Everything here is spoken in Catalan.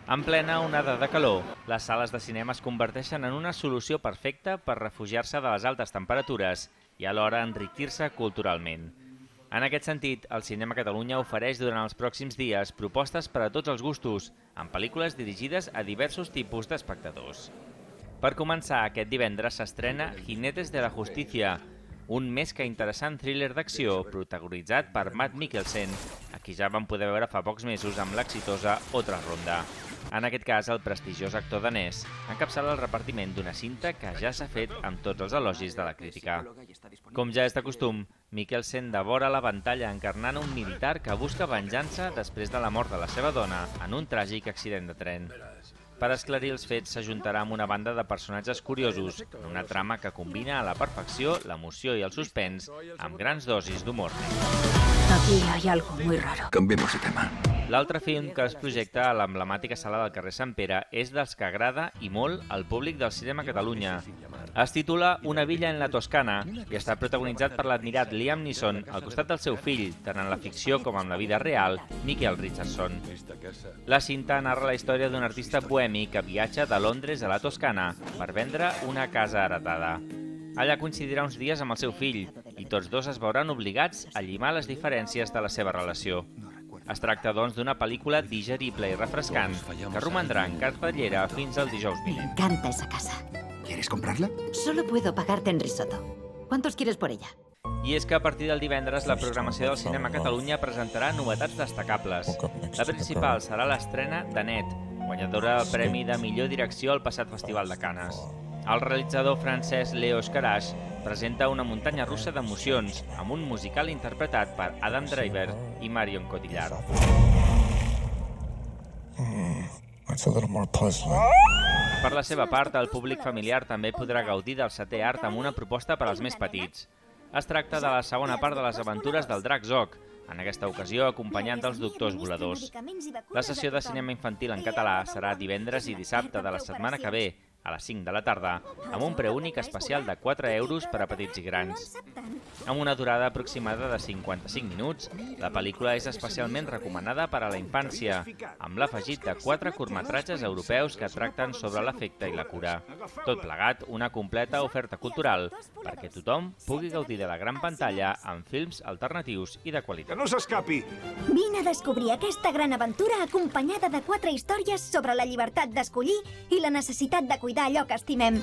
En plena onada de calor, les sales de cinema es converteixen en una solució perfecta per refugiar-se de les altes temperatures i alhora enriquir-se culturalment. En aquest sentit, el Cinema Catalunya ofereix durant els pròxims dies propostes per a tots els gustos, amb pel·lícules dirigides a diversos tipus d'espectadors. Per començar, aquest divendres s'estrena Jinetes de la Justicia, un més que interessant thriller d'acció protagonitzat per Mads Mikkelsen, a qui ja vam poder veure fa pocs mesos amb l'exitosa Otra Ronda. En aquest cas, el prestigiós actor danès encapçala el repartiment d'una cinta que ja s'ha fet amb tots els elogis de la crítica. Com ja és de costum, Mikkelsen devora la pantalla encarnant un militar que busca venjança després de la mort de la seva dona en un tràgic accident de tren. Per esclarir els fets s'ajuntarà amb una banda de personatges curiosos, en una trama que combina a la perfecció l'emoció i el suspens amb grans dosis d'humor. Aquí hay algo muy raro. Cambiemos de tema. L'altre film que es projecta a l'emblemàtica sala del carrer Sant Pere és dels que agrada i molt al públic del Cinema Catalunya. Es titula Una villa en la Toscana i està protagonitzat per l'admirat Liam Neeson al costat del seu fill, tant en la ficció com en la vida real, Michael Richardson. La cinta narra la història d'un artista bohemi que viatja de Londres a la Toscana per vendre una casa heretada. Allà coincidirà uns dies amb el seu fill i tots dos es veuran obligats a llimar les diferències de la seva relació. Es tracta, doncs, d'una pel·lícula digerible i refrescant que romandrà en cartellera fins al dijous Me vinent. encanta esa casa. ¿Quieres comprarla? Solo puedo pagarte en risotto. ¿Cuántos quieres por ella? I és que a partir del divendres la programació del Cinema Catalunya presentarà novetats destacables. La principal serà l'estrena d'Anet, guanyadora del Premi de Millor Direcció al passat Festival de Canes. El realitzador francès Léos Carax presenta una muntanya russa d'emocions amb un musical interpretat per Adam Driver i Marion Cotillard. It's a little more puzzling. Per la seva part, el públic familiar també podrà gaudir del setè art amb una proposta per als més petits. Es tracta de la segona part de les aventures del drac Zog, en aquesta ocasió acompanyant dels doctors voladors. La sessió de cinema infantil en català serà divendres i dissabte de la setmana que ve, a les 5 de la tarda, amb un preu únic especial de 4 euros per a petits i grans. Amb una durada aproximada de 55 minuts, la pel·lícula és especialment recomanada per a la infància, amb l'afegit de 4 curtmetratges europeus que tracten sobre l'afecte i la cura. Tot plegat, una completa oferta cultural perquè tothom pugui gaudir de la gran pantalla amb films alternatius i de qualitat. Que no s'escapi! Vine a descobrir aquesta gran aventura acompanyada de 4 històries sobre la llibertat d'escollir i la necessitat de cuidar allò que estimem.